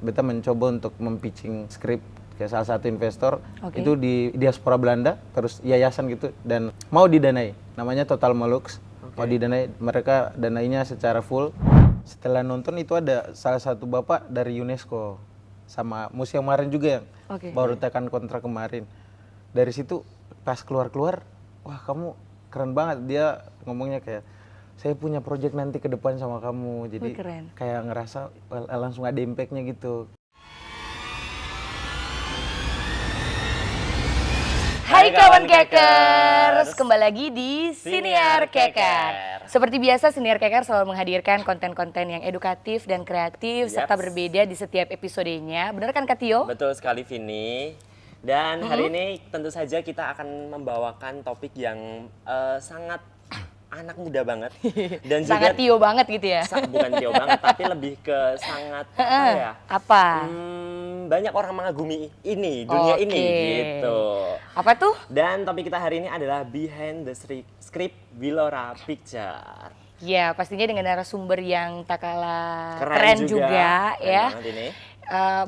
beta mencoba untuk mempitching skrip ke salah satu investor itu di diaspora Belanda, terus yayasan gitu, dan mau didanai, namanya Total Molux. Mau didanai, mereka danainya secara full. Setelah nonton itu ada salah satu bapak dari UNESCO sama museum kemarin juga yang baru tekan kontrak kemarin. Dari situ pas keluar-keluar, wah kamu keren banget, dia ngomongnya kayak saya punya project nanti ke depan sama kamu, jadi kayak ngerasa langsung ada impact-nya gitu. Hai kawan Kekers, kembali lagi di Siniar Keker. Seperti biasa, Siniar Keker selalu menghadirkan konten-konten yang edukatif dan kreatif serta berbeda di setiap episodenya. Benar kan Kak Tio? Betul sekali Vini. Dan hari ini tentu saja kita akan membawakan topik yang sangat anak muda banget dan juga sangat Tio banget gitu ya. Bukan Tio banget, tapi lebih ke sangat apa ya? Apa? Banyak orang mengagumi ini, dunia ini gitu. Apa tuh? Dan topik kita hari ini adalah Behind the Script Willora Picture. Ya, pastinya dengan narasumber yang tak kalah keren juga ya.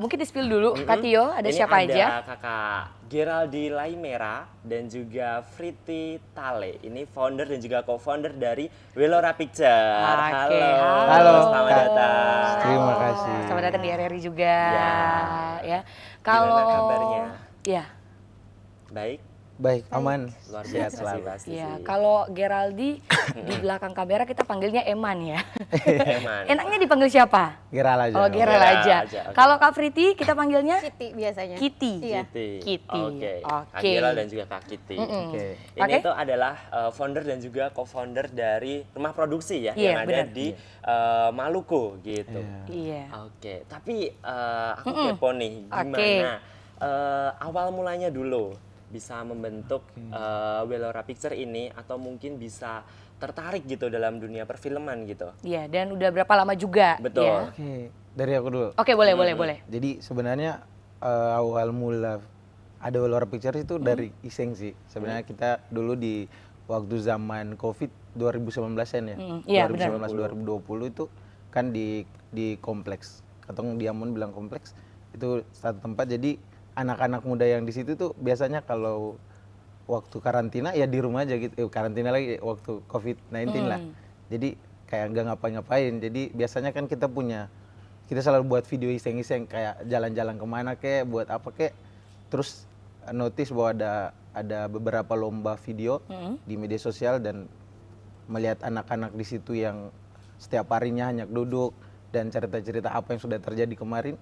Mungkin di-spill dulu, Kak Tio, ada ini siapa ada aja? Kakak Geraldi Laimera dan juga Friti Tale. Ini founder dan juga co-founder dari Willora Picture. Halo, selamat datang. Terima kasih. Selamat datang di RRI juga. Ya. Gimana kabarnya? Ya. Baik, aman. Luar biasa sih pasti. Ya, kalau Geraldi di belakang kamera kita panggilnya Eman ya. Eman. Enaknya dipanggil siapa? Geral aja. Oh, Geral aja. Kalau Kak Friti kita panggilnya Kitty biasanya. Kitty. Iya. Kitty. Kak Geral dan juga Kak Kitty. Ini tuh adalah founder dan juga co-founder dari rumah produksi ya, yang ada di Maluku gitu. Iya. Oke, tapi aku kepo nih, gimana awal mulanya dulu bisa membentuk Willora Picture ini, atau mungkin bisa tertarik gitu dalam dunia perfilman gitu. Iya, dan udah berapa lama juga? Betul. Ya? Oke, dari aku dulu. Oke, boleh. Jadi sebenarnya awal mula ada Willora Picture itu dari iseng sih. Sebenarnya kita dulu di waktu zaman Covid 2019-an ya. Iya, 2019-2020 itu kan di kompleks. Katong Diamond bilang kompleks. Itu satu tempat, jadi anak-anak muda yang di situ tuh biasanya kalau waktu karantina ya di rumah aja gitu. Karantina lagi waktu COVID-19 lah. Jadi kayak nggak ngapa-ngapain. Jadi biasanya kan kita selalu buat video iseng-iseng kayak jalan-jalan kemana kek, buat apa kek. Terus notice bahwa ada beberapa lomba video di media sosial, dan melihat anak-anak di situ yang setiap harinya hanya duduk dan cerita-cerita apa yang sudah terjadi kemarin.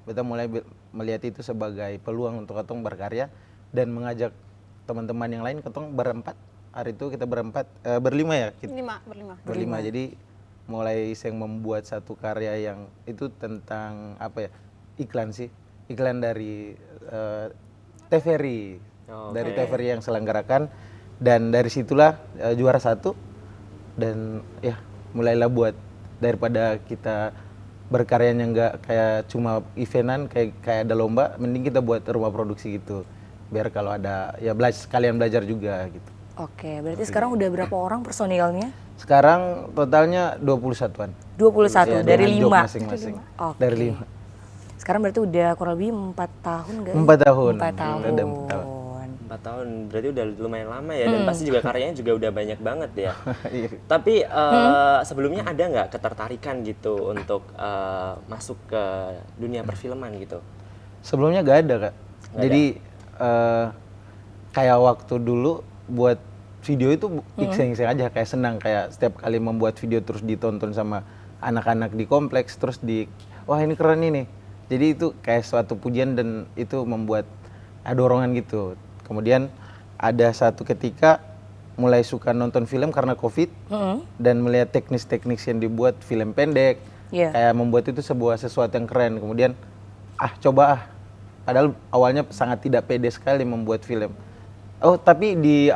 Kita mulai melihat itu sebagai peluang untuk ketong berkarya dan mengajak teman-teman yang lain. Ketong berempat, hari itu kita berlima ya? Berlima. Jadi mulai iseng membuat satu karya yang itu tentang apa ya, iklan sih. Iklan dari TVRI, dari TVRI yang selenggarakan, dan dari situlah juara 1. Dan ya mulailah buat, daripada kita berkaryanya nggak kayak cuma eventan, kayak ada lomba, mending kita buat rumah produksi gitu, biar kalau ada ya kalian belajar juga gitu. Oke, berarti sekarang udah berapa orang personilnya? Sekarang totalnya 21-an. 21 ya, dari 5 masing-masing. Okay. Dari 5. Sekarang berarti udah kurang lebih 4 tahun nggak? 4 tahun. 4 tahun. Udah 4 tahun. 4 tahun, berarti udah lumayan lama ya, dan pasti juga karyanya juga udah banyak banget ya. Tapi sebelumnya ada nggak ketertarikan gitu untuk masuk ke dunia perfilman gitu? Sebelumnya nggak ada, Kak. Jadi kayak waktu dulu buat video itu iseng-iseng aja, kayak senang, kayak setiap kali membuat video terus ditonton sama anak-anak di kompleks, terus wah ini keren ini. Jadi itu kayak suatu pujian dan itu membuat dorongan gitu. Kemudian ada satu ketika mulai suka nonton film karena Covid, dan melihat teknis-teknis yang dibuat film pendek, kayak membuat itu sesuatu yang keren. Kemudian coba padahal awalnya sangat tidak pede sekali membuat film. Oh, tapi di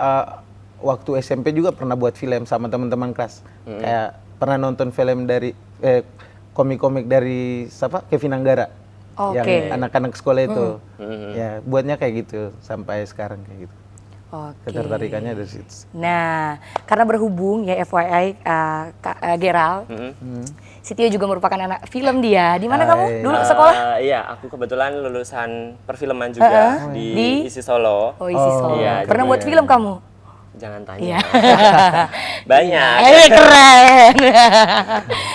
waktu SMP juga pernah buat film sama teman-teman kelas. Kayak pernah nonton film dari komik-komik dari Kevin Anggara. Yang anak-anak sekolah itu. Ya, buatnya kayak gitu sampai sekarang kayak gitu. Ketertarikannya dari situ. Nah, karena berhubung ya FYI Geral, Sitio juga merupakan anak film dia. Di mana Ah, kamu iya. dulu sekolah? Iya, aku kebetulan lulusan perfilman juga di ISI Solo. Oh, isi Solo. iya, Pernah jadi- buat film kamu? Jangan Iya. tanya. Banyak. Keren.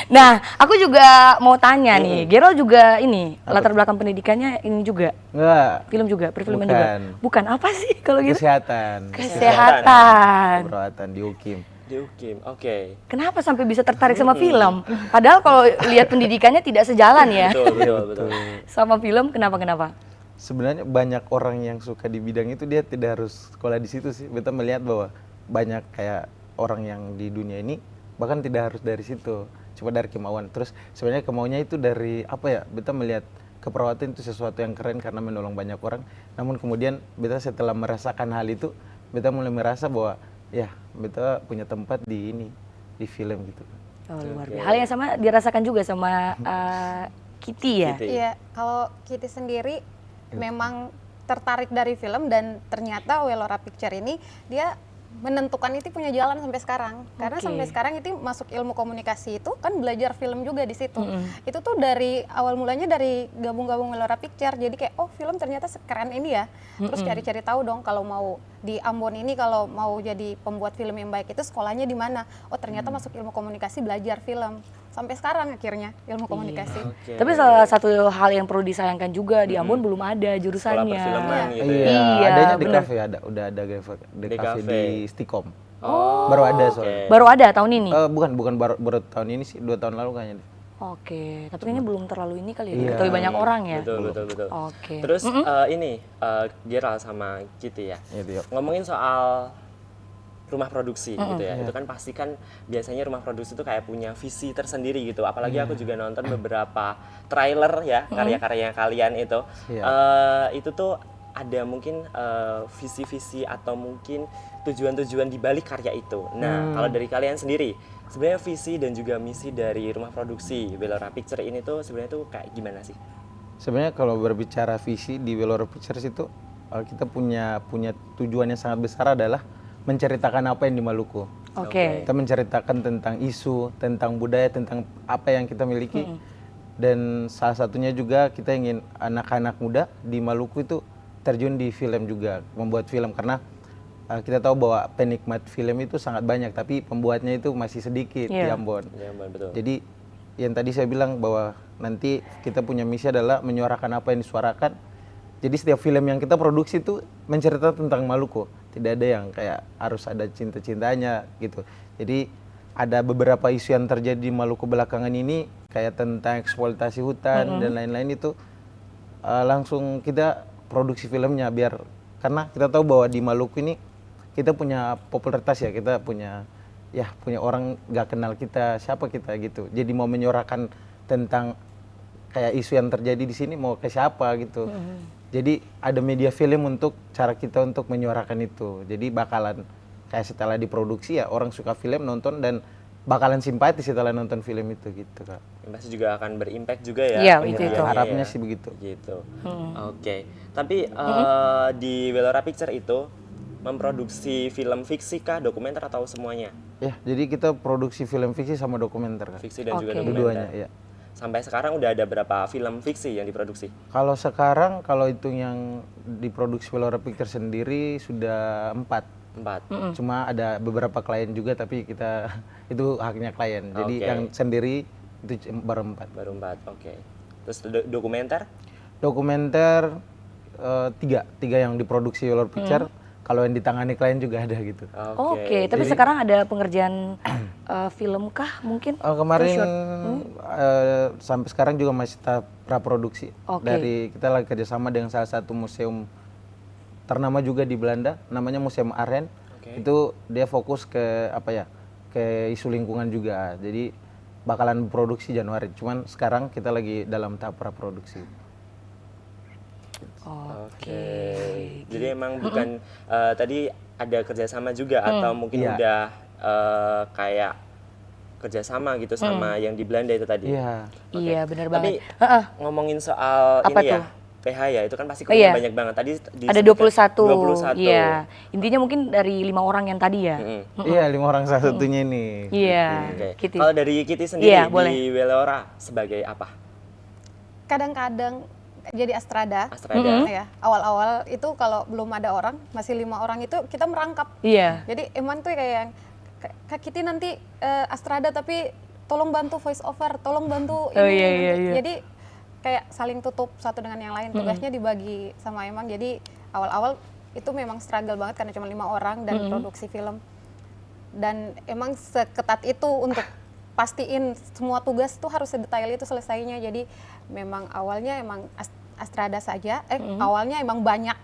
Nah, aku juga mau tanya nih, Gerald juga ini latar belakang pendidikannya ini juga Enggak, film juga, perfilman juga. Bukan. Bukan apa sih kalau gitu? kesehatan. Kesehatan. Perawatan di UKIM. Di UKIM. Oke. Kenapa sampai bisa tertarik sama film? Padahal kalau lihat pendidikannya tidak sejalan ya. Betul. Sama film kenapa? Sebenarnya banyak orang yang suka di bidang itu dia tidak harus sekolah di situ sih. Beta melihat bahwa banyak kayak orang yang di dunia ini bahkan tidak harus dari situ, cuma dari kemauan. Terus sebenarnya kemauannya itu dari apa ya? Beta melihat keperawatan itu sesuatu yang keren karena menolong banyak orang. Namun kemudian beta setelah merasakan hal itu, beta mulai merasa bahwa ya beta punya tempat di ini, di film gitu. Oh, luar biasa. Hal yang sama dirasakan juga sama Kitty ya. Kitty. Iya, kalau Kitty sendiri memang tertarik dari film dan ternyata Welora Picture ini dia menentukan itu punya jalan sampai sekarang. Karena Oke. sampai sekarang itu masuk ilmu komunikasi itu kan belajar film juga di situ. Itu tuh dari awal mulanya dari gabung-gabung Welora Picture. Jadi kayak oh film ternyata sekeren ini ya. Terus cari-cari tahu dong kalau mau di Ambon ini kalau mau jadi pembuat film yang baik itu sekolahnya di mana. Oh ternyata masuk ilmu komunikasi belajar film. Sampai sekarang akhirnya ilmu komunikasi. Oke. Tapi salah satu hal yang perlu disayangkan juga di Ambon belum ada Sekolah jurusannya. perfilman gitu ya. Iya, Iya, adanya di bener. kafe ada, udah ada di Di kafe kafe. di Stikom. Oh, Baru ada oke. soalnya. Baru ada tahun ini. Bukan baru tahun ini sih, 2 tahun lalu kayaknya deh. Oke, tapi kayaknya belum terlalu ini kali ya. Iya. Diketahui banyak orang ya. Betul. Oke. Terus ini Gerald sama Kitty ya. Gitu, yuk. Ngomongin soal rumah produksi gitu ya. Itu kan pasti kan biasanya rumah produksi itu kayak punya visi tersendiri gitu. Apalagi aku juga nonton beberapa trailer ya karya-karya kalian itu. Itu tuh ada mungkin visi-visi atau mungkin tujuan-tujuan di balik karya itu. Nah, kalau dari kalian sendiri, sebenarnya visi dan juga misi dari rumah produksi Welora Picture ini tuh sebenarnya tuh kayak gimana sih? Sebenarnya kalau berbicara visi di Welora Pictures itu kita punya tujuan yang sangat besar adalah menceritakan apa yang di Maluku. Oke. Kita menceritakan tentang isu, tentang budaya, tentang apa yang kita miliki. Dan salah satunya juga kita ingin anak-anak muda di Maluku itu terjun di film juga, membuat film karena kita tahu bahwa penikmat film itu sangat banyak tapi pembuatnya itu masih sedikit di Iya. Ambon. Ya, betul. Jadi yang tadi saya bilang bahwa nanti kita punya misi adalah menyuarakan apa yang disuarakan. Jadi setiap film yang kita produksi itu menceritakan tentang Maluku. Tidak ada yang kayak harus ada cinta-cintanya gitu. Jadi ada beberapa isu yang terjadi di Maluku belakangan ini kayak tentang eksploitasi hutan dan lain-lain itu langsung kita produksi filmnya biar karena kita tahu bahwa di Maluku ini kita punya popularitas ya, kita punya orang nggak kenal kita siapa kita gitu. Jadi mau menyuarakan tentang kayak isu yang terjadi di sini mau ke siapa gitu. Jadi ada media film untuk cara kita untuk menyuarakan itu. Jadi bakalan kayak setelah diproduksi ya orang suka film nonton dan bakalan simpati setelah nonton film itu gitu Kak. Yang pasti juga akan berimpact juga ya. Iya, pembuatannya itu. Harapnya ya. sih begitu. Gitu. Oke. Tapi di Welora Picture itu memproduksi film fiksi kah, dokumenter atau semuanya? Ya, jadi kita produksi film fiksi sama dokumenter Kak. Fiksi dan juga Oke. dokumenter. Dua-duanya ya. Sampai sekarang udah ada berapa film fiksi yang diproduksi? Kalau sekarang kalau itu yang diproduksi Welora Picture sendiri sudah 4. 4. Cuma ada beberapa klien juga tapi kita itu haknya klien. Jadi Oke. yang sendiri itu baru 4. Baru 4. Oke. Terus dokumenter? Dokumenter 3 yang diproduksi Welora Picture. Kalau yang ditangani klien juga ada gitu. Oke, tapi sekarang ada pengerjaan film kah mungkin? Kemarin sampai sekarang juga masih tahap praproduksi. Oke. Dari kita lagi kerjasama dengan salah satu museum ternama juga di Belanda, namanya Museum Arend. Itu dia fokus ke apa ya, ke isu lingkungan juga. Jadi bakalan produksi Januari. Cuman sekarang kita lagi dalam tahap praproduksi. Oke. Jadi emang bukan tadi ada kerjasama juga atau mungkin Iya. udah kayak kerjasama gitu sama yang di Belanda itu tadi. Iya. Iya, benar Tapi banget. Heeh. ngomongin soal Apa ini ya, tuh? PH ya, itu kan pasti Iya. banyak banget. Tadi Ada disebutkan 21. 21. Iya. Intinya mungkin dari 5 orang yang tadi ya. Iya, 5 orang salah satunya ini. Iya. Oke. Kitty. Kalau dari Kitty sendiri Iya, boleh. di Welora sebagai apa? Kadang-kadang jadi Astrada. Astrada. Ya, awal-awal itu kalau belum ada orang, masih 5 orang itu kita merangkap. Iya. Jadi emang tuh kayak Kak Kitty nanti Astrada tapi tolong bantu voice over, tolong bantu ini. Oh, iya, nanti. iya, iya. Jadi kayak saling tutup satu dengan yang lain, tugasnya dibagi sama Emang. Jadi awal-awal itu memang struggle banget karena cuma 5 orang dan produksi film. Dan emang seketat itu untuk pastiin semua tugas tuh harus sedetail itu selesainya. Jadi memang awalnya emang Astrada saja, awalnya emang banyak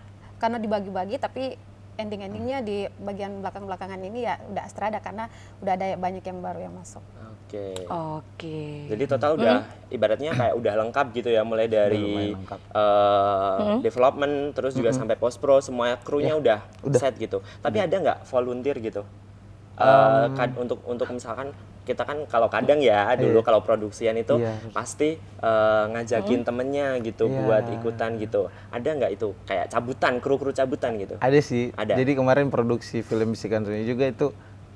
karena dibagi-bagi, tapi ending-endingnya di bagian belakang-belakangan ini ya udah Astrada karena udah ada banyak yang baru yang masuk. Oke. Oke. Jadi total udah ibaratnya kayak udah lengkap gitu ya, mulai dari lumayan lengkap. development terus juga sampai post pro, semua krunya udah set gitu. Tapi ada nggak volunteer gitu? Untuk misalkan kita kan kalau kadang ya dulu kalau produksian itu Iya. pasti ngajakin temennya gitu Iya. buat ikutan gitu. Ada nggak itu kayak cabutan, kru-kru cabutan gitu? Ada sih. Ada. Jadi kemarin produksi film Bisikan Sunyi juga itu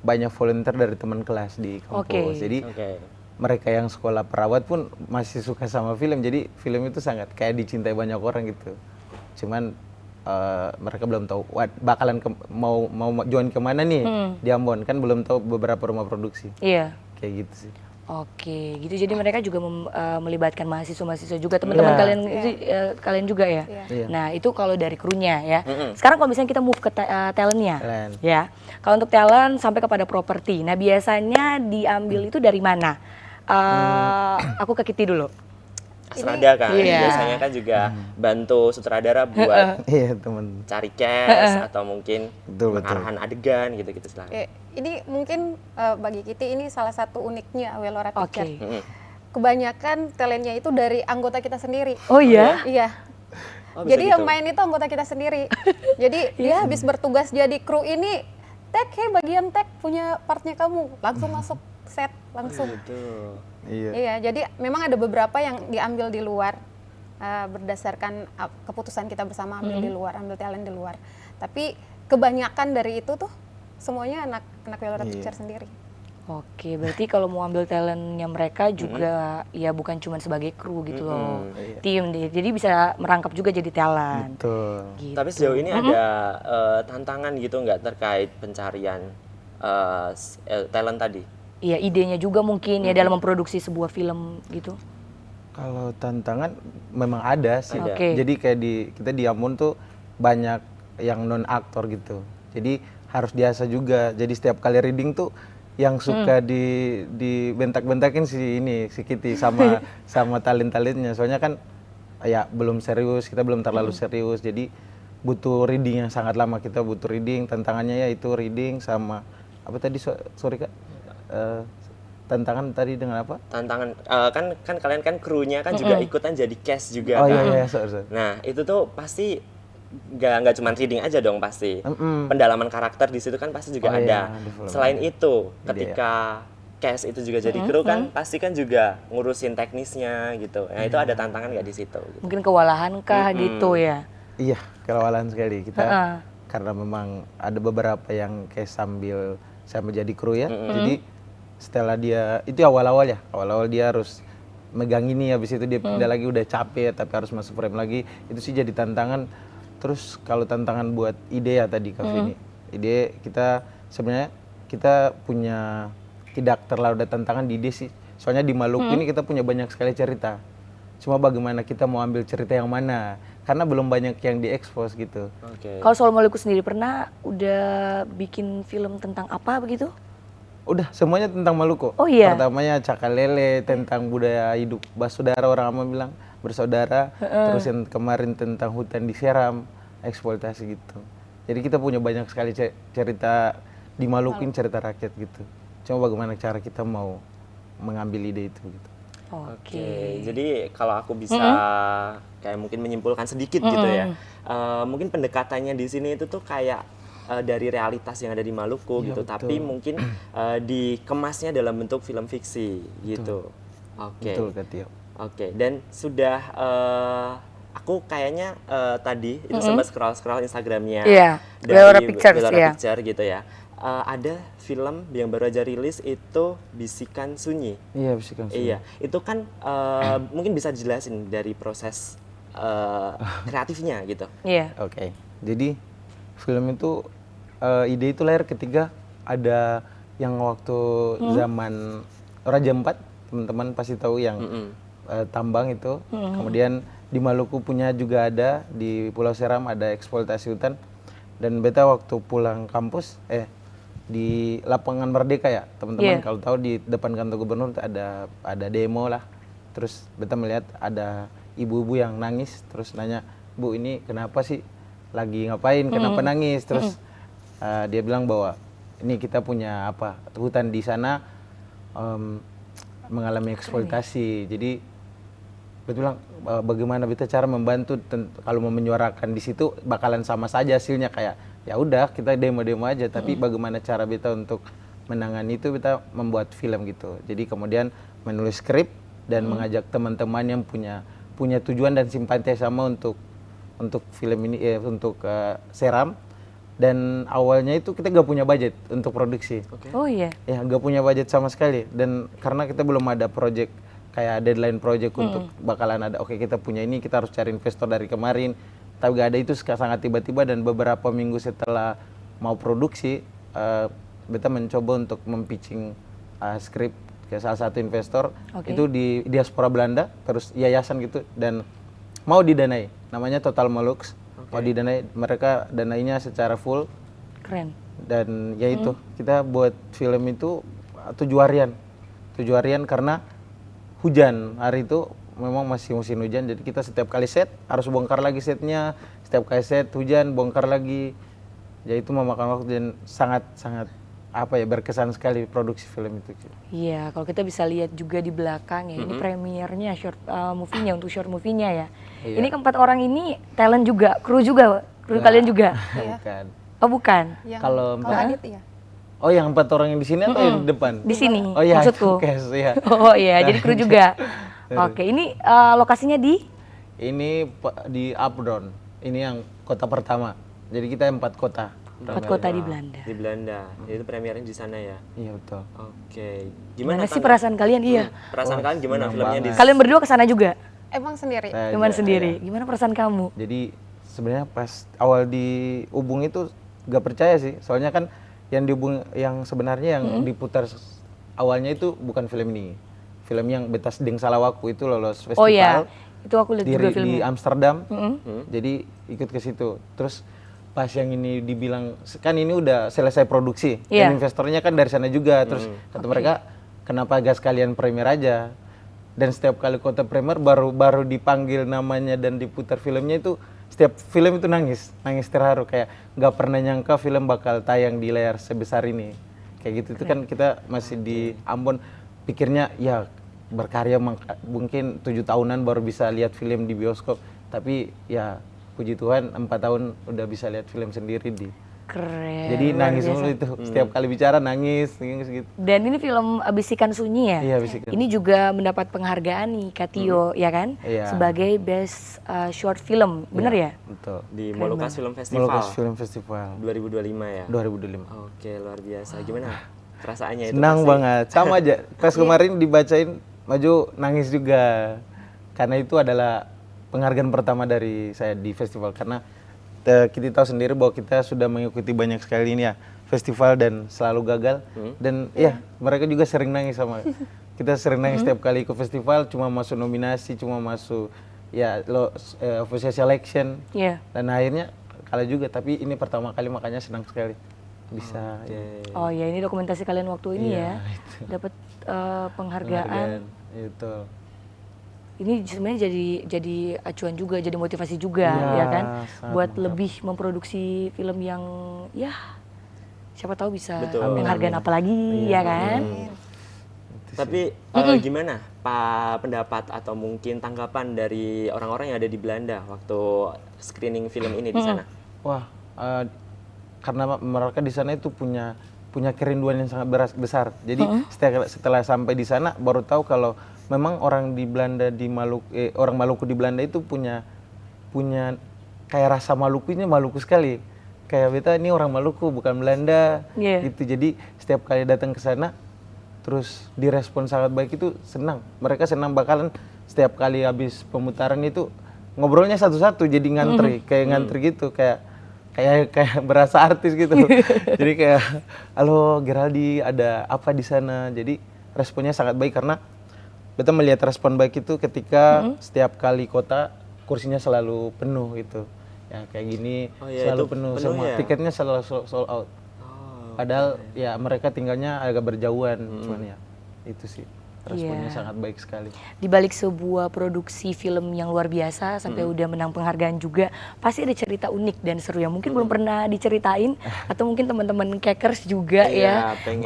banyak volunteer dari teman kelas di kampus. Oke. Jadi Oke. mereka yang sekolah perawat pun masih suka sama film. Jadi film itu sangat kayak dicintai banyak orang gitu. Cuman mereka belum tahu bakalan mau join kemana nih di Ambon, kan belum tahu beberapa rumah produksi Iya. kayak gitu sih. Oke, gitu. Jadi mereka juga melibatkan mahasiswa-mahasiswa juga, teman-teman kalian itu kalian juga ya. Iya. Nah, itu kalau dari krunya ya. Sekarang kalau misalnya kita move ke talentnya, Talent. ya. Kalau untuk talent sampai kepada properti. Nah, biasanya diambil itu dari mana? Aku ke Kitty dulu. Astrada kan Iya. biasanya kan juga bantu sutradara buat Iya teman. cari cash atau mungkin Betul, betul. pengarahan adegan gitu-gitu silakan. Ini mungkin bagi Kitty ini salah satu uniknya Welora Oke. Picture. Kebanyakan talentnya itu dari anggota kita sendiri. Oh iya? Iya. Oh, bisa Jadi gitu. yang main itu anggota kita sendiri. Jadi dia habis bertugas jadi kru ini, bagian tag punya partnya kamu, langsung masuk set langsung. Gitu. Iya. Iya, jadi memang ada beberapa yang diambil di luar berdasarkan keputusan kita bersama ambil di luar, ambil talent di luar. Tapi kebanyakan dari itu tuh semuanya anak Welora Picture sendiri. Oke, berarti kalau mau ambil talentnya mereka juga ya bukan cuma sebagai kru gitu loh. Tim deh. Jadi bisa merangkap juga jadi talent. Betul. Gitu. Tapi sejauh ini ada tantangan gitu nggak terkait pencarian talent tadi? Iya, idenya juga mungkin ya dalam memproduksi sebuah film gitu. Kalau tantangan memang ada sih. Ada. Oke. Jadi kayak kita di Ambon tuh banyak yang non aktor gitu. Jadi harus diasah juga. Jadi setiap kali reading tuh yang suka di bentak-bentakin si Kitty sama talent-talentnya. Soalnya kan ya belum serius, kita belum terlalu serius. Jadi butuh reading yang sangat lama. Kita butuh reading, tantangannya ya itu reading sama apa tadi sorry Kak? Tantangan tadi dengan apa? Tantangan kan kalian kan krunya kan juga ikutan jadi cast juga Oh kan. iya sorry. Nah itu tuh pasti nggak cuma reading aja dong pasti. Pendalaman karakter di situ kan pasti juga Oh iya, ada. development. Selain itu Iya. ketika cast itu juga jadi kru kan pasti kan juga ngurusin teknisnya gitu. Nah itu ada tantangan nggak di situ? Gitu. Mungkin kewalahan kah gitu ya. Iya, kewalahan sekali kita karena memang ada beberapa yang kayak sambil jadi kru ya. Jadi setelah dia itu awal-awal dia harus megang ini, habis itu dia pindah lagi udah capek tapi harus masuk frame lagi. Itu sih jadi tantangan. Terus kalau tantangan buat ide ya tadi Kak Vini. Ide kita sebenarnya kita punya tidak terlalu ada tantangan di ide sih. Soalnya di Maluku ini kita punya banyak sekali cerita. Cuma bagaimana kita mau ambil cerita yang mana? Karena belum banyak yang diekspos gitu. Oke. Kalau soal Maluku sendiri pernah udah bikin film tentang apa begitu? Udah semuanya tentang Maluku. Oh iya? Pertamanya Cakalele tentang budaya hidup bersaudara, orang Ambon bilang bersaudara. Terus yang kemarin tentang hutan disiram, eksploitasi gitu. Jadi kita punya banyak sekali cerita di Maluku ini, cerita rakyat gitu. Cuma bagaimana cara kita mau mengambil ide itu gitu. Oke, jadi kalau aku bisa kayak mungkin menyimpulkan sedikit gitu ya, mungkin pendekatannya di sini itu tuh kayak dari realitas yang ada di Maluku Iya, gitu, betul. tapi mungkin dikemasnya dalam bentuk film fiksi gitu. Oke, Betul Kak Tio. oke, dan sudah aku kayaknya tadi itu sempat scroll Instagramnya Iya, dari Belora Pictures, Belora iya. Picture gitu ya. Ada film yang baru aja rilis itu Bisikan Sunyi. Iya, bisikan sunyi. Iya, itu kan mungkin bisa dijelasin dari proses kreatifnya gitu. Iya. Oke. Jadi film itu ide itu lahir ketika ada yang waktu zaman Raja Empat, teman-teman pasti tahu yang tambang itu. Kemudian di Maluku punya juga ada, di Pulau Seram ada eksploitasi hutan. Dan beta waktu pulang kampus di lapangan Merdeka ya, teman-teman Iya. kalau tahu di depan kantor gubernur ada demo lah. Terus beta melihat ada ibu-ibu yang nangis, terus nanya, "Bu, ini kenapa sih? Lagi ngapain? Kenapa nangis?" Terus dia bilang bahwa ini kita punya hutan di sana mengalami eksploitasi. Jadi beta bilang, bagaimana beta cara membantu kalau mau menyuarakan di situ bakalan sama saja hasilnya, kayak ya udah kita demo-demo aja, tapi bagaimana cara beta untuk menangani itu, beta membuat film gitu. Jadi kemudian menulis skrip dan mengajak teman-teman yang punya tujuan dan simpati sama untuk film ini, untuk Seram. Dan awalnya itu kita gak punya budget untuk produksi. Oh iya. Ya, gak punya budget sama sekali. Dan karena kita belum ada project, kayak deadline project untuk bakalan ada, oke kita punya ini, kita harus cari investor dari kemarin. Tapi gak ada, itu sangat tiba-tiba. Dan beberapa minggu setelah mau produksi, beta mencoba untuk mempitching skrip ke salah satu investor. Itu di diaspora Belanda, terus yayasan gitu, dan mau didanai, namanya Total Molux. Mau didanai, mereka danainya secara full. Keren. Dan ya itu, kita buat film itu 7 harian karena hujan. Hari itu memang masih musim hujan, jadi kita setiap kali set harus bongkar lagi setnya, setiap kali set hujan bongkar lagi. Ya itu memakan waktu dan sangat berkesan sekali produksi film itu. Iya, kalau kita bisa lihat juga di belakang ya, ini premiernya short movie-nya, untuk short movie-nya ya. Iya. Ini keempat orang ini talent juga, kru kalian juga. Bukan. Oh bukan, Yang Kalau kalau Adit ya. Oh, yang 4 orang yang di sini atau yang di depan? di sini Oh iya, maksudku. itu cast, iya. Oh iya, jadi kru juga. Oke, ini lokasinya di? Ini di Apeldoorn. Ini yang kota pertama. Jadi kita 4 kota. 4 kota di Belanda. Di Belanda. Itu premiernya di sana ya. Iya betul. Oke. Gimana sih perasaan kalian? Iya. Perasaan kalian gimana senang filmnya di banget. Kalian berdua kesana juga? Emang sendiri. Cuman sendiri. Gimana perasaan kamu? Jadi sebenarnya pas awal di Ubung itu gak percaya sih. Soalnya kan yang di Ubung yang sebenarnya yang diputar awalnya itu bukan film ini. Film yang Betas Deng Salawaku itu lolos festival. Oh iya, itu aku lihat juga di filmnya. Amsterdam. Jadi ikut ke situ. Terus pas yang ini dibilang kan ini udah selesai produksi, Iya. dan investornya kan dari sana juga. Terus kata mereka, kenapa gak sekalian premier aja? Dan setiap kali kota premier baru dipanggil namanya dan diputar filmnya itu, setiap film itu nangis terharu, kayak nggak pernah nyangka film bakal tayang di layar sebesar ini. Kayak gitu. Itu kan kita masih di Ambon, pikirnya ya berkarya mungkin 7 tahunan baru bisa lihat film di bioskop, tapi ya puji Tuhan 4 tahun udah bisa lihat film sendiri di. Keren. Jadi luar nangis biasa. mulu itu, setiap kali bicara nangis gitu. Dan ini film Bisikan Sunyi ya? Iya, Bisikan. Ini juga mendapat penghargaan nih Katio ya kan? Iya. Sebagai best short film, bener ya? Betul. di Molucas Film Festival Molucas Film Festival 2025 ya. 2025. Oke, luar biasa. Gimana perasaannya itu? Senang pasti? banget, sama aja. Pas kemarin dibacain maju nangis juga, karena itu adalah penghargaan pertama dari saya di festival. Karena kita tahu sendiri bahwa kita sudah mengikuti banyak sekali ini ya festival dan selalu gagal. Dan ya mereka juga sering nangis sama kita, sering nangis setiap kali ikut festival, cuma masuk nominasi, cuma masuk ya official selection. Iya. Dan akhirnya kalah juga, tapi ini pertama kali makanya senang sekali bisa ya. Oh ya, ini dokumentasi kalian waktu ini Iya, ya. Dapat penghargaan. Itu. Ini sebenarnya jadi acuan juga, jadi motivasi juga Iya, ya kan, sangat buat mantap. lebih memproduksi film yang ya siapa tahu bisa Betul. penghargaan apa lagi ya kan. Tapi gimana Pak pendapat atau mungkin tanggapan dari orang-orang yang ada di Belanda waktu screening film ini di sana? Wah, karena mereka di sana itu punya kerinduan yang sangat besar. Jadi setelah sampai di sana baru tahu kalau memang orang di Belanda orang Maluku di Belanda itu punya punya kayak rasa Malukunya Maluku sekali. Kayak beta ini orang Maluku bukan Belanda gitu. Jadi setiap kali datang ke sana terus direspon sangat baik itu senang. Mereka senang bakalan setiap kali habis pemutaran itu ngobrolnya satu-satu jadi ngantri, kayak ngantri gitu, kayak berasa artis gitu. Jadi kayak, halo Geraldi, ada apa di sana? Jadi responnya sangat baik karena beta melihat respon baik itu ketika setiap kali kota kursinya selalu penuh gitu. Ya kayak gini selalu penuh semua, tiketnya selalu sold out. Padahal ya mereka tinggalnya agak berjauhan, cuman ya itu sih. Responnya sangat baik sekali. Di balik sebuah produksi film yang luar biasa sampai udah menang penghargaan juga, pasti ada cerita unik dan seru yang mungkin belum pernah diceritain atau mungkin teman-teman Kekers juga ya. Pengen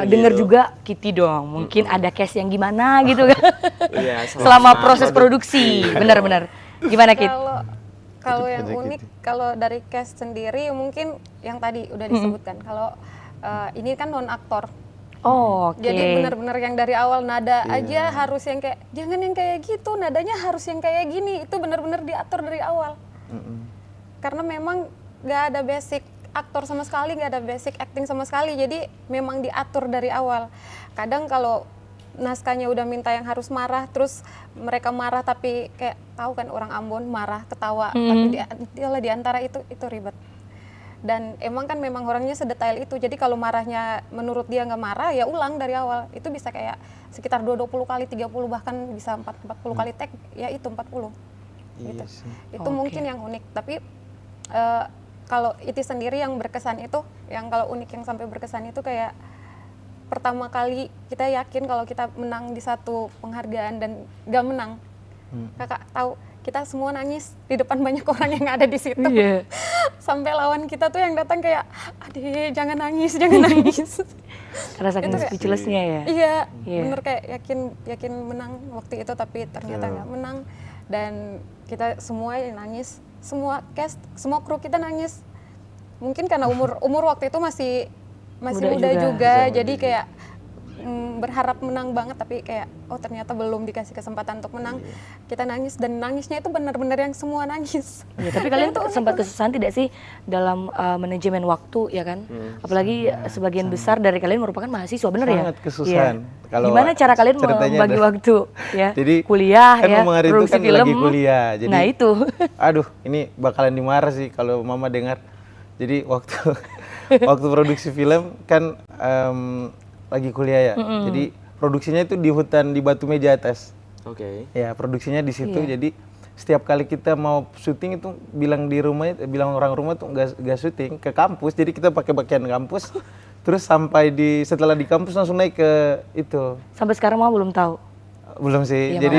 denger gitu. juga Kitty dong. Mungkin ada case yang gimana gitu kan. Iya, Selama proses produksi. Benar-benar. Gimana Kit? Kalau yang unik, kalau dari cast sendiri mungkin yang tadi udah disebutkan. Kalau ini kan non aktor. Oh, oke. Jadi benar-benar yang dari awal nada aja harus yang kayak jangan yang kayak gitu, nadanya harus yang kayak gini. Itu benar-benar diatur dari awal. Karena memang nggak ada basic aktor sama sekali, nggak ada basic acting sama sekali. Jadi memang diatur dari awal. Kadang kalau naskahnya udah minta yang harus marah, terus mereka marah tapi kayak tahu kan orang Ambon marah, ketawa, tapi di antara itu ribet. Dan emang kan memang orangnya sedetail itu, jadi kalau marahnya menurut dia nggak marah, ya ulang dari awal. Itu bisa kayak sekitar 20 kali, 30, bahkan bisa 40 kali take, ya itu 40. Gitu. Itu mungkin yang unik, tapi kalau itu sendiri yang berkesan itu, yang kalau unik yang sampai berkesan itu kayak pertama kali kita yakin kalau kita menang di satu penghargaan dan nggak menang. Kakak tahu, kita semua nangis di depan banyak orang yang ada di situ. Sampai lawan kita tuh yang datang kayak, "Adek, jangan nangis, jangan nangis." Karena saking speechless-nya ya. Iya, bener kayak yakin menang waktu itu tapi ternyata nggak menang. Dan kita semua nangis, semua cast, semua kru kita nangis. Mungkin karena umur waktu itu masih muda juga. Jadi kayak berharap menang banget tapi kayak ternyata belum dikasih kesempatan untuk menang. Kita nangis dan nangisnya itu benar-benar yang semua nangis. Ya, tapi kalian tuh sempat kesusahan tidak sih dalam manajemen waktu ya kan? Apalagi sebagian besar dari kalian merupakan mahasiswa, bener ya? Sangat kesusahan. Kalau gimana cara kalian membagi waktu ya? Jadi kuliah kan ya, hari itu produksi kan film. lagi kuliah. Jadi, nah itu. Aduh, ini bakalan dimarah sih kalau mama dengar. Jadi waktu produksi film kan lagi kuliah ya. Jadi produksinya itu di hutan di Batu Meja atas. Oke. Ya, produksinya di situ. Jadi setiap kali kita mau syuting itu bilang orang rumah tuh nggak syuting ke kampus. Jadi kita pakai pakaian kampus. Terus setelah di kampus langsung naik ke itu. Sampai sekarang mama belum tahu. Belum sih. Ya, jadi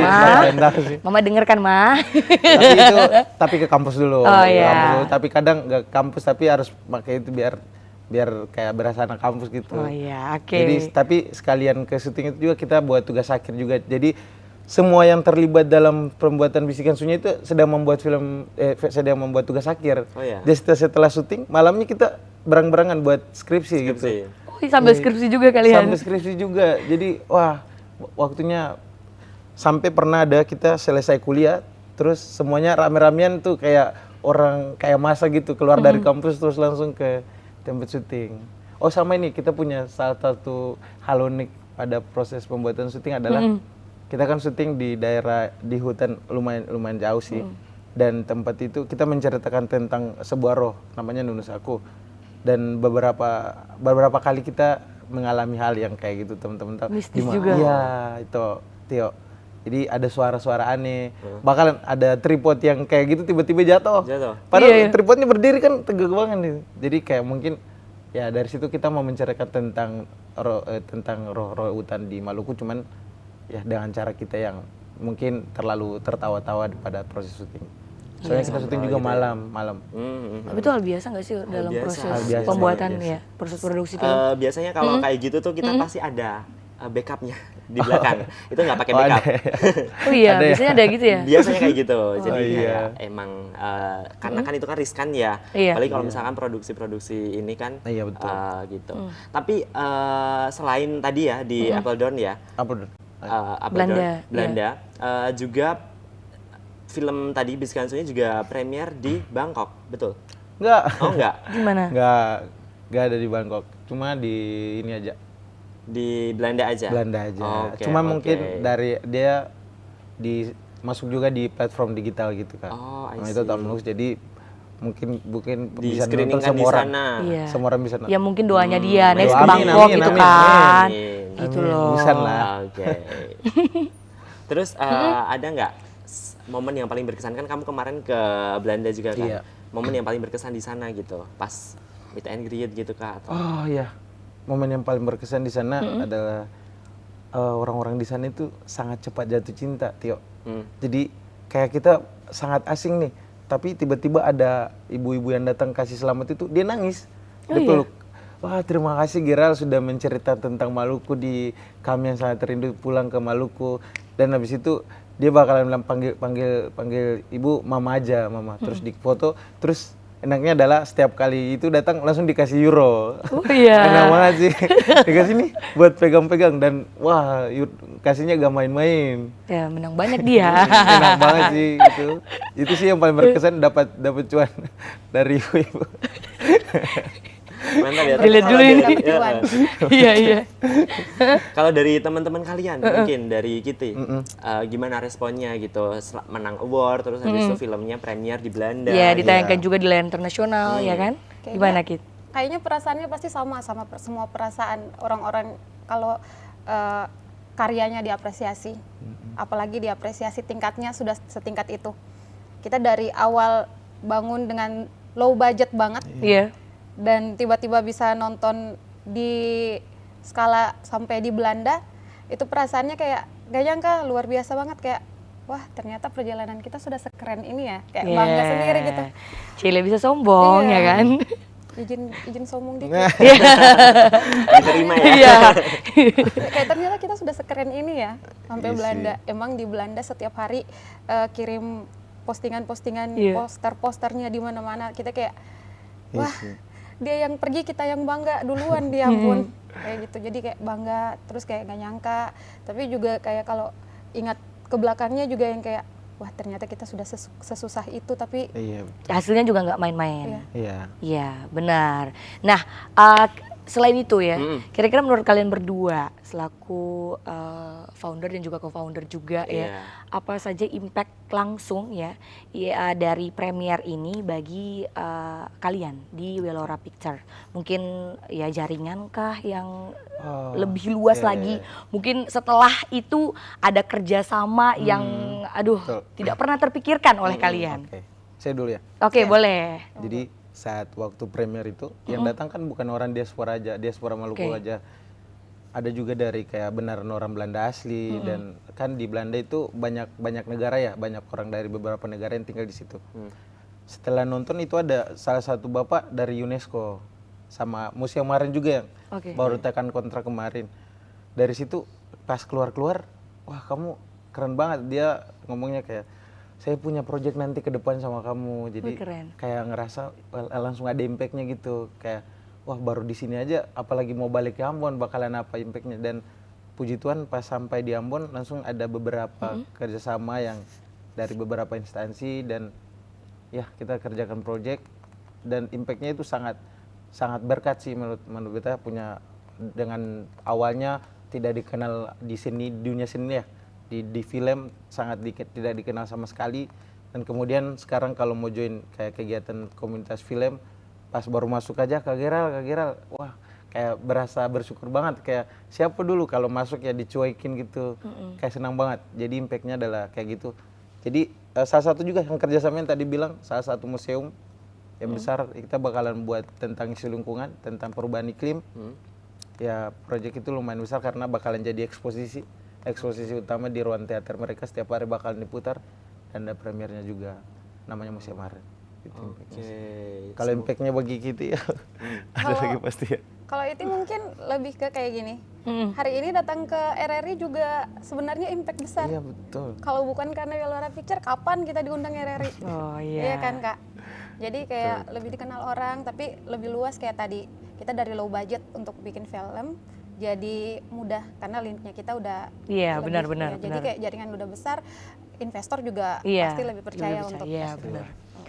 tahu sih. Mama denger kan, Ma? tapi ke kampus dulu. Kampus dulu. Tapi kadang nggak kampus tapi harus pakai itu biar kayak berasa anak kampus gitu. Oh iya, oke. Jadi tapi sekalian ke syuting itu juga kita buat tugas akhir juga. Jadi semua yang terlibat dalam pembuatan Bisikan Sunyi itu sedang membuat tugas akhir. Oh iya. Jadi setelah syuting malamnya kita berang-berangan buat skripsi gitu. Oh, sampai skripsi juga kalian. Sampai skripsi juga. Jadi wah, waktunya sampai pernah ada kita selesai kuliah terus semuanya rame-ramean tuh kayak orang kayak masa gitu keluar dari kampus terus langsung ke tempat syuting. Oh sama ini kita punya salah satu hal unik pada proses pembuatan syuting adalah kita kan syuting di daerah di hutan lumayan jauh sih. Dan tempat itu kita menceritakan tentang sebuah roh namanya Nunusaku. Dan beberapa kali kita mengalami hal yang kayak gitu teman-teman tahu. Mistis juga. Iya itu Tio. Jadi ada suara-suara aneh. Bakalan ada tripod yang kayak gitu tiba-tiba jatuh. Padahal tripodnya berdiri kan tegak banget nih. Jadi kayak mungkin ya dari situ kita mau menceritakan tentang roh hutan di Maluku, cuman ya dengan cara kita yang mungkin terlalu tertawa-tawa pada proses syuting. Soalnya kita syuting juga malam. Tapi itu hal biasa nggak sih dalam proses pembuatan ya, proses produksi film? Biasanya kalau kayak gitu tuh kita pasti ada backupnya di belakang. Itu nggak pakai backup. Oh iya, biasanya ada gitu ya? Biasanya kayak gitu. Jadi kayak emang karena kan itu kan riskan ya. Apalagi kalau misalkan produksi ini kan gitu. Tapi selain tadi ya di Apeldoorn ya. Belanda. Juga film tadi Bisikan Sunyi juga premier di Bangkok, betul? Enggak. Oh enggak, Di mana? Enggak ada di Bangkok. Cuma di ini aja, di Belanda aja? Belanda aja. Oke, Cuma oke. mungkin dari dia masuk juga di platform digital gitu kan. Oh, I Nah, itu see. tahun Lux, jadi mungkin Di bisa nonton screeningkan di semua orang. sana. Iya. Semua orang bisa nonton. Ya mungkin doanya dia next doa ke amin, Bangkok amin, gitu amin, kan. amin. Gitu Amin, loh. bisa lah. Oke. Terus ada nggak momen yang paling berkesan, kan kamu kemarin ke Belanda juga kan? Iya. Momen yang paling berkesan di sana gitu, pas meet and greet gitu kah? Atau? Oh iya, momen yang paling berkesan di sana adalah orang-orang di sana itu sangat cepat jatuh cinta, Tio. Jadi kayak kita sangat asing nih, tapi tiba-tiba ada ibu-ibu yang datang kasih selamat itu, dia nangis, dia peluk. Wah, terima kasih Geral sudah menceritakan tentang Maluku di kami yang sangat rindu pulang ke Maluku. Dan habis itu dia bakalan bilang panggil ibu mama aja, mama. Terus di foto, terus enaknya adalah setiap kali itu datang langsung dikasih euro. Oh iya. Enak banget sih. Dikasih nih buat pegang-pegang dan wah, kasihnya gak main-main. Ya menang banyak dia. Enak banget sih itu. Itu sih yang paling berkesan, dapat cuan dari ibu-ibu. Mantap ya. Dilihat dulu ini. Dapat cuan. Iya iya. Kalau dari teman-teman kalian, mungkin dari Kitty, gimana responnya gitu? Menang award, terus habis itu filmnya premier di Belanda. Iya ditayangkan juga di layar internasional ya kan? Kayaknya- Gimana Kit? Kayaknya perasaannya pasti sama semua perasaan orang-orang kalau karyanya diapresiasi, apalagi diapresiasi tingkatnya sudah setingkat itu. Kita dari awal bangun dengan low budget banget, Iya. dan tiba-tiba bisa nonton di skala sampai di Belanda, itu perasaannya kayak gak nyangka, luar biasa banget, kayak wah ternyata perjalanan kita sudah sekeren ini ya, kayak bangga sendiri gitu. Cile bisa sombong Iya. ya kan? Izin sombong dikit. Diterima ya. Iya. Kayak ternyata kita sudah sekeren ini ya sampai Iya Belanda. Emang di Belanda setiap hari kirim postingan-postingan, Iya. poster-posternya di mana-mana. Kita kayak Iya wah, sih. dia yang pergi kita yang bangga duluan, dia ampun. Kayak gitu. Jadi kayak bangga, terus kayak gak nyangka. Tapi juga kayak kalau ingat ke belakangnya juga yang kayak wah ternyata kita sudah sesusah itu, tapi Iya, Hasilnya juga nggak main-main. Iya. iya. Iya, benar. Nah, selain itu ya, kira-kira menurut kalian berdua selaku founder dan juga co-founder juga Iya. ya, apa saja impact langsung ya dari premier ini bagi kalian di Welora Picture? Mungkin ya jaringan kah yang Oh, lebih luas iya, lagi? iya. Mungkin setelah itu ada kerjasama yang aduh betul. tidak pernah terpikirkan oleh kalian. Oke, saya dulu ya. Oke, boleh. Jadi saat waktu premier itu yang datang kan bukan orang diaspora aja, diaspora Maluku Oke. aja. Ada juga dari kayak beneran orang Belanda asli dan kan di Belanda itu banyak negara ya, banyak orang dari beberapa negara yang tinggal di situ. Setelah nonton itu ada salah satu bapak dari UNESCO sama Museum Marin juga yang Oke. baru tekan kontrak kemarin. Dari situ pas keluar, wah kamu keren banget, dia ngomongnya kayak saya punya project nanti ke depan sama kamu, jadi Wih, keren. kayak ngerasa langsung ada impactnya gitu, kayak wah baru di sini aja, apalagi mau balik ke Ambon bakalan apa impactnya. Dan puji Tuhan pas sampai di Ambon langsung ada beberapa kerjasama yang dari beberapa instansi dan ya kita kerjakan project dan impactnya itu sangat berkat sih menurut kita, punya dengan awalnya tidak dikenal di seni, dunia seni ya, di film sangat tidak dikenal sama sekali, dan kemudian sekarang kalau mau join kayak kegiatan komunitas film pas baru masuk aja Kak Geral, wah kayak berasa bersyukur banget, kayak siapa dulu kalau masuk ya dicuekin gitu, kayak senang banget. Jadi impactnya adalah kayak gitu. Jadi salah satu juga yang kerjasama yang tadi bilang, salah satu museum yang besar, kita bakalan buat tentang isu lingkungan, tentang perubahan iklim. Ya proyek itu lumayan besar karena bakalan jadi eksposisi utama di ruang teater mereka, setiap hari bakalan diputar dan ada premiernya juga, namanya Museum Marin. Itu impactnya sih. Kalau impactnya bagi kita ya ada lagi pasti ya. kalau itu mungkin lebih ke kayak gini. Hari ini datang ke RRI juga sebenarnya impact besar. Iya betul. Kalau bukan karena Welora Picture, kapan kita diundang RRI? Oh Iya iya. kan Kak? Jadi kayak lebih dikenal orang, tapi lebih luas kayak tadi. Kita dari low budget untuk bikin film, jadi mudah karena linknya kita udah Iya, lebih, benar-benar. ya. Jadi kayak jaringan udah besar, investor juga Iya, pasti lebih percaya untuk Iya, investasi. benar.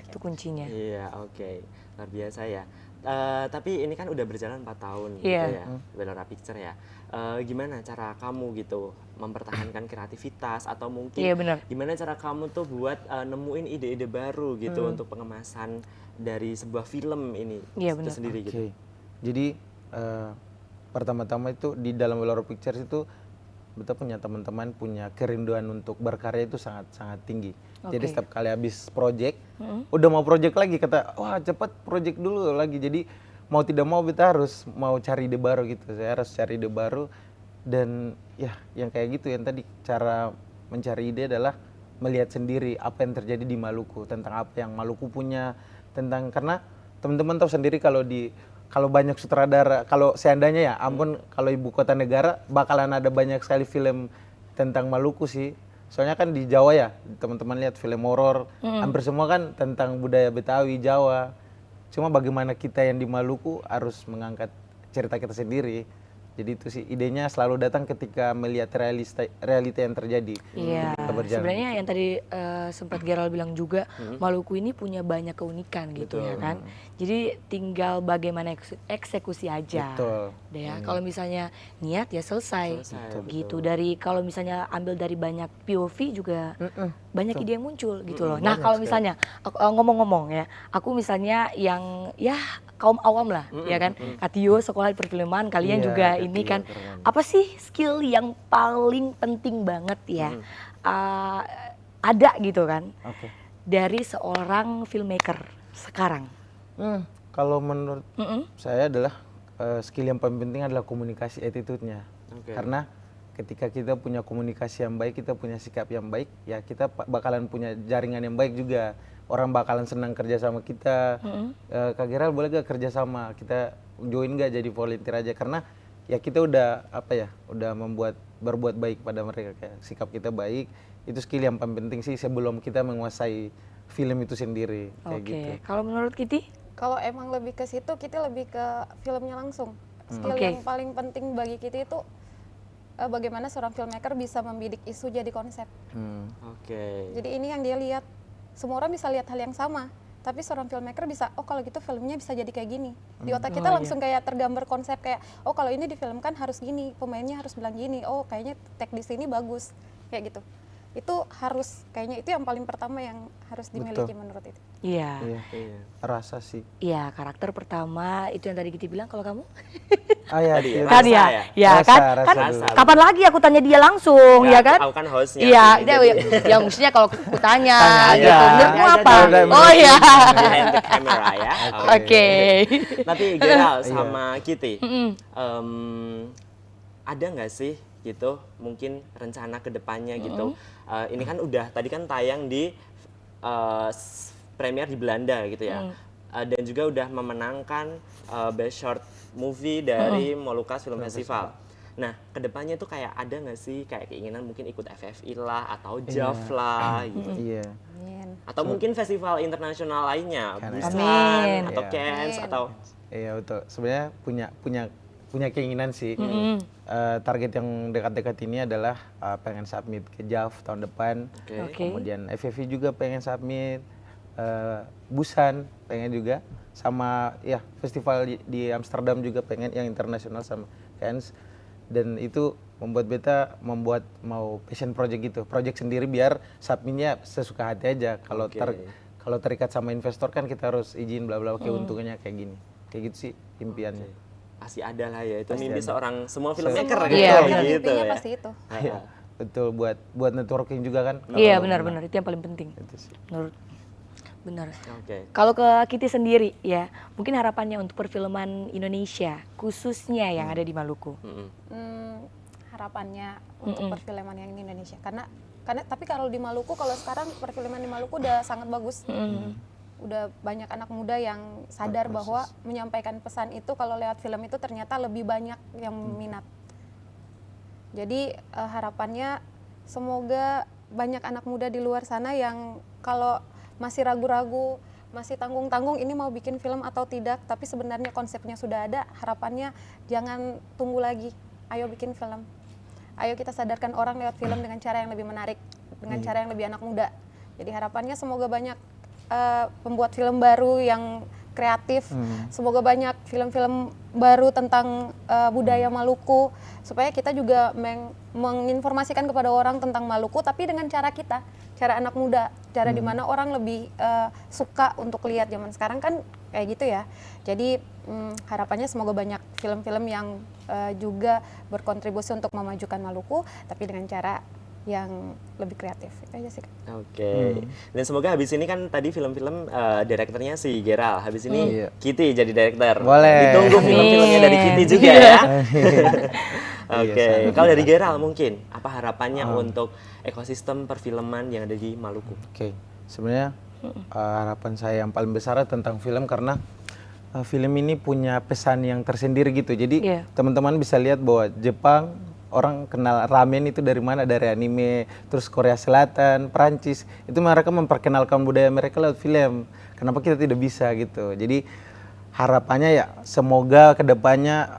Itu kuncinya. Iya, oke. Luar biasa ya. Tapi ini kan udah berjalan 4 tahun Iya. gitu ya, Velora Picture ya. Gimana cara kamu gitu mempertahankan kreativitas atau mungkin Iya, benar. gimana cara kamu tuh buat nemuin ide-ide baru gitu untuk pengemasan dari sebuah film ini Iya, itu benar. sendiri Oke. gitu. Jadi pertama-tama itu di dalam Velora Pictures itu kita punya teman-teman punya kerinduan untuk berkarya itu sangat tinggi. Jadi Oke. setiap kali habis project, udah mau project lagi kata, wah cepat project dulu lagi. Jadi mau tidak mau kita harus mau cari ide baru gitu. Saya harus cari ide baru dan ya yang kayak gitu yang tadi cara mencari ide adalah melihat sendiri apa yang terjadi di Maluku, tentang apa yang Maluku punya, tentang karena teman-teman tahu sendiri kalau banyak sutradara, kalau seandainya ya ampun kalau ibu kota negara bakalan ada banyak sekali film tentang Maluku sih. Soalnya kan di Jawa ya, teman-teman lihat film horor, hampir semua kan tentang budaya Betawi, Jawa. Cuma bagaimana kita yang di Maluku harus mengangkat cerita kita sendiri. Jadi itu sih idenya selalu datang ketika melihat realita yang terjadi. Iya, ketika berjalan. sebenarnya yang tadi sempat Gerald bilang juga, Maluku ini punya banyak keunikan gitu ya kan. Jadi tinggal bagaimana eksekusi aja. Betul. Udah ya, kalau misalnya niat ya selesai, Selesai, gitu. Dari kalau misalnya ambil dari banyak POV juga banyak ide yang muncul gitu loh. Nah kalau misalnya ngomong-ngomong ya, aku misalnya yang ya kaum awam lah, ya kan. Katio sekolah di perfilman, kalian Iya, juga Katio, ini kan. keren. Apa sih skill yang paling penting banget ya ada gitu kan Oke. dari seorang filmmaker sekarang? Kalau menurut saya adalah skill yang paling penting adalah komunikasi, attitude-nya. Oke. Karena ketika kita punya komunikasi yang baik, kita punya sikap yang baik, ya kita bakalan punya jaringan yang baik juga. Orang bakalan senang kerja sama kita. Kak Gerald boleh gak kerja sama? Kita join gak jadi volunteer aja? Karena ya kita udah udah berbuat baik pada mereka, kayak sikap kita baik. Itu skill yang paling penting sih sebelum kita menguasai film itu sendiri. Kayak Oke, gitu. kalau menurut Kitty? Kalau emang lebih ke situ, kita lebih ke filmnya langsung. Skill Oke. yang paling penting bagi kita itu bagaimana seorang filmmaker bisa membidik isu jadi konsep. Oke. Jadi ini yang dia lihat. Semua orang bisa lihat hal yang sama, tapi seorang filmmaker bisa, oh kalau gitu filmnya bisa jadi kayak gini. Di otak kita langsung kayak tergambar konsep kayak, oh kalau ini difilmkan harus gini, pemainnya harus bilang gini, oh kayaknya take di sini bagus, kayak gitu. Itu harus, kayaknya itu yang paling pertama yang harus dimiliki menurut itu. Iya. Iya. Rasa sih. Iya, karakter pertama itu yang tadi Kitty bilang, kalau kamu? Ah ya, Tadi ya? Kan Rasa ya, ya? ya Rasa, kan, rasa kan dulu. kapan lagi aku tanya dia langsung, ya kan? Aku kan hostnya. Iya, jadi- dia yang mestinya kalau aku tanya, Tanya gitu. aja. Menurutmu Tanya apa? aja, Oh iya. Behind the camera ya. Oke. Tapi Gerald sama Kitty, ada nggak sih gitu mungkin rencana kedepannya gitu? Ini kan udah tadi kan tayang di premier di Belanda gitu ya. Dan juga udah memenangkan Best Short Movie dari Molucas Film Festival. Nah, kedepannya tuh kayak ada nggak sih kayak keinginan mungkin ikut FFI lah atau JAF lah gitu. Iya. Amin. Atau mungkin festival internasional lainnya, Kan, Busan Amin. atau Iya. Cannes Amin. atau Iya betul. Sebenarnya punya keinginan sih. Target yang dekat-dekat ini adalah pengen submit ke JAF tahun depan. Oke. Kemudian FFI juga pengen submit. Busan pengen juga. Sama ya festival di Amsterdam juga pengen yang internasional sama Cannes. Dan itu membuat beta mau passion project gitu. Project sendiri biar submitnya sesuka hati aja. Kalau Oke. kalau terikat sama investor kan kita harus izin bla bla keuntungannya kayak gini. Kayak gitu sih impiannya. pasti ada lah ya, itu mimpi ada. seorang semua filmmaker Semua gitu, Iya, filmmaker gitu mimpinya ya. pasti itu. Iya, betul buat networking juga kan. Iya, benar-benar itu yang paling penting. Itu sih. Menurut benar. Oke. Kalau ke Kitty sendiri ya, mungkin harapannya untuk perfilman Indonesia, khususnya yang ada di Maluku. Harapannya untuk perfilman yang di Indonesia, karena tapi kalau di Maluku, kalau sekarang perfilman di Maluku udah sangat bagus. Udah banyak anak muda yang sadar bahwa menyampaikan pesan itu kalau lewat film itu ternyata lebih banyak yang minat. Jadi harapannya semoga banyak anak muda di luar sana yang kalau masih ragu-ragu, masih tanggung-tanggung ini mau bikin film atau tidak, tapi sebenarnya konsepnya sudah ada, harapannya jangan tunggu lagi. ayo bikin film. Ayo kita sadarkan orang lewat film dengan cara yang lebih menarik, dengan cara yang lebih anak muda. Jadi harapannya semoga banyak pembuat film baru yang kreatif, semoga banyak film-film baru tentang budaya Maluku, supaya kita juga menginformasikan kepada orang tentang Maluku, tapi dengan cara kita, cara anak muda, cara dimana orang lebih suka untuk lihat. Zaman sekarang kan kayak gitu ya. Jadi harapannya semoga banyak film-film yang juga berkontribusi untuk memajukan Maluku, tapi dengan cara yang lebih kreatif. Itu aja sih. Oke. Dan semoga habis ini kan tadi film-film direkturnya si Geral. Habis ini Iya. Kitty jadi direktur. Boleh. Ditunggu Amin. film-filmnya dari Kitty juga ya. Oke. Iya, Kalau dari Geral mungkin apa harapannya untuk ekosistem perfilman yang ada di Maluku? Oke, sebenarnya harapan saya yang paling besar tentang film karena film ini punya pesan yang tersendiri gitu. Jadi Iya. teman-teman bisa lihat bahwa Jepang orang kenal ramen itu dari mana? Dari anime, terus Korea Selatan, Prancis, itu mereka memperkenalkan budaya mereka lewat film. Kenapa kita tidak bisa gitu? Jadi harapannya ya semoga kedepannya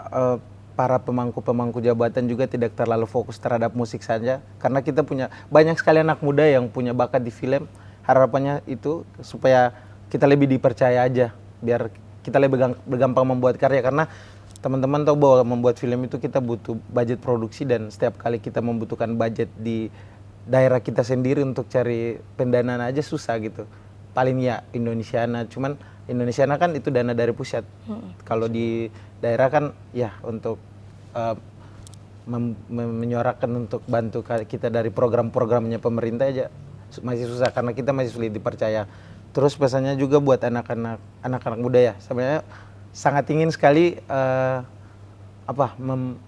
para pemangku-pemangku jabatan juga tidak terlalu fokus terhadap musik saja, karena kita punya banyak sekali anak muda yang punya bakat di film. Harapannya itu supaya kita lebih dipercaya aja, biar kita lebih gampang membuat karya, karena teman-teman tahu bahwa membuat film itu kita butuh budget produksi, dan setiap kali kita membutuhkan budget di daerah kita sendiri untuk cari pendanaan aja susah gitu. Paling ya Indonesiana, cuman Indonesiana kan itu dana dari pusat. Kalau di daerah kan ya untuk menyuarakan untuk bantu kita dari program-programnya pemerintah aja masih susah, karena kita masih sulit dipercaya. Terus pesannya juga buat anak-anak muda ya, sebenarnya sangat ingin sekali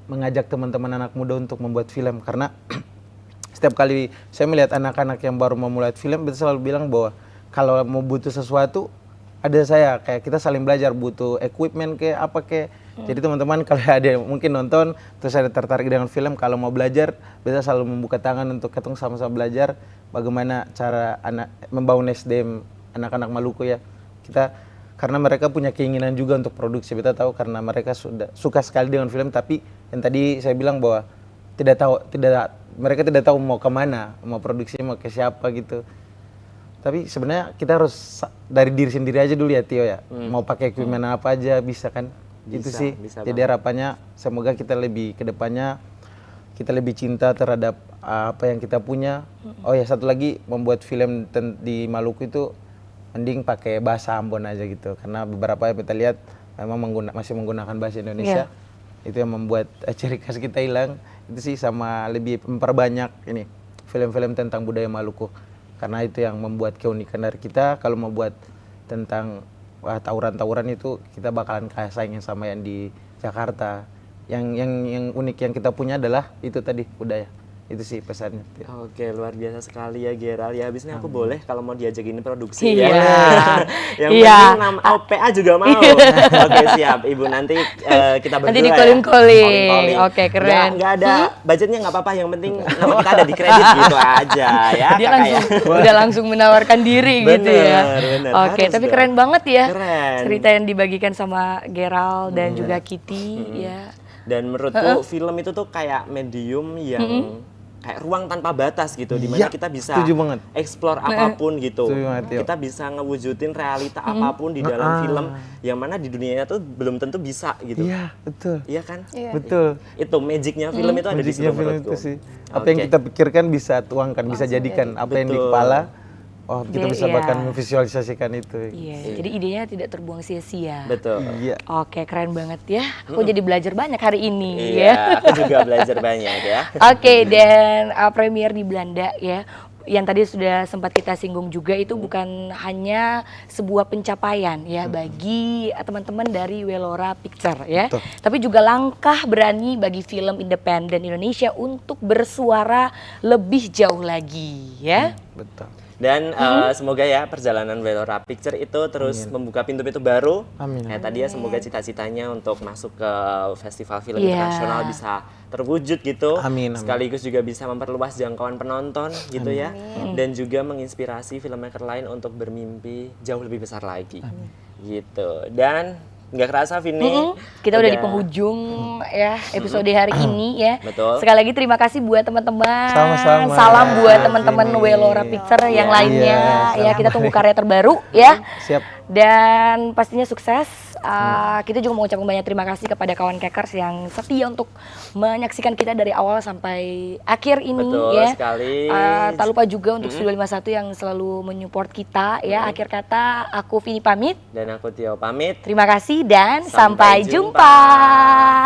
mengajak teman-teman anak muda untuk membuat film, karena setiap kali saya melihat anak-anak yang baru memulai film, kita selalu bilang bahwa kalau mau butuh sesuatu ada saya, kayak kita saling belajar, butuh equipment kayak apa kayak. Jadi teman-teman kalau ada mungkin nonton terus ada tertarik dengan film, kalau mau belajar bisa selalu membuka tangan untuk ketemu sama-sama belajar bagaimana cara membangun SDM anak-anak Maluku ya. Kita karena mereka punya keinginan juga untuk produksi, kita tahu karena mereka sudah suka sekali dengan film, tapi yang tadi saya bilang bahwa mereka tidak tahu mau kemana, mau produksi mau ke siapa gitu. Tapi sebenarnya kita harus dari diri sendiri aja dulu ya Tio ya, mau pakai equipment apa aja bisa kan. Itu sih, jadi harapannya semoga kita lebih kedepannya kita lebih cinta terhadap apa yang kita punya. Oh ya satu lagi, membuat film di Maluku itu mending pakai bahasa Ambon aja gitu, karena beberapa yang kita lihat memang masih menggunakan bahasa Indonesia. Itu yang membuat ciri khas kita hilang. Itu sih, sama lebih memperbanyak ini film-film tentang budaya Maluku, karena itu yang membuat keunikan dari kita. Kalau mau buat tentang tawuran-tawuran itu kita bakalan kayak saingin sama yang di Jakarta. Yang unik yang kita punya adalah itu tadi, budaya. Itu sih pesannya. Oke, luar biasa sekali ya Geral. Ya habis ini aku boleh kalau mau diajakin produksi Iya. ya. Yang penting nama OPA juga mau. Oke, siap. Ibu nanti kita berdua Nanti di calling. ya. Oke, keren. Nggak ada budgetnya nggak apa-apa. Yang penting nama kita ada di kredit gitu aja ya. Dia Kakak ya. udah langsung menawarkan diri gitu ya. Bener. Oke, Harus tapi dong. keren banget ya. Keren. Cerita yang dibagikan sama Geral dan juga Kitty ya. Dan menurutku film itu tuh kayak medium yang kayak ruang tanpa batas gitu, dimana Ya, kita bisa setuju banget. explore apapun gitu. Setuju banget, Tio. Kita bisa ngewujudin realita apapun di dalam film, yang mana di dunianya tuh belum tentu bisa gitu. Iya, betul. Iya kan? Iya. Betul. Itu magicnya film itu ada di situ Magicnya film menurutku. itu sih. Apa yang kita pikirkan bisa tuangkan, bisa jadikan. Apa yang di Betul. kepala, oh kita bisa Iya. bahkan memvisualisasikan itu. Iya, jadi idenya tidak terbuang sia-sia. Betul. Iya. Oke, keren banget ya. Aku jadi belajar banyak hari ini ya. Iya, aku juga belajar banyak ya. Oke, dan premier di Belanda ya. Yang tadi sudah sempat kita singgung juga, itu bukan hanya sebuah pencapaian ya bagi teman-teman dari Welora Picture ya. Betul. Tapi juga langkah berani bagi film independen Indonesia untuk bersuara lebih jauh lagi ya. Betul. Dan semoga ya perjalanan Welora Picture itu terus membuka pintu-pintu baru. Amin. Ya tadi ya semoga cita-citanya untuk masuk ke festival film Iya. internasional bisa terwujud gitu. Amin. Sekaligus juga bisa memperluas jangkauan penonton gitu ya. Dan juga menginspirasi filmmaker lain untuk bermimpi jauh lebih besar lagi. Gitu. Dan nggak kerasa Vini. Kita udah di penghujung ya episode hari ini ya. Betul. Sekali lagi terima kasih buat teman-teman. Sama-sama. Salam buat Ya, teman-teman Vini. Welora Picture yang Iya, lainnya. iya, Ya sama. kita tunggu karya terbaru ya. Siap. Dan pastinya sukses. Kita juga mengucapkan banyak terima kasih kepada kawan Kekers yang setia untuk menyaksikan kita dari awal sampai akhir ini Betul ya. sekali. Tak lupa juga untuk Studio 51 yang selalu menyupport kita ya. Akhir kata aku Vini pamit. Dan aku Tio pamit. Terima kasih dan Sampai sampai jumpa. jumpa.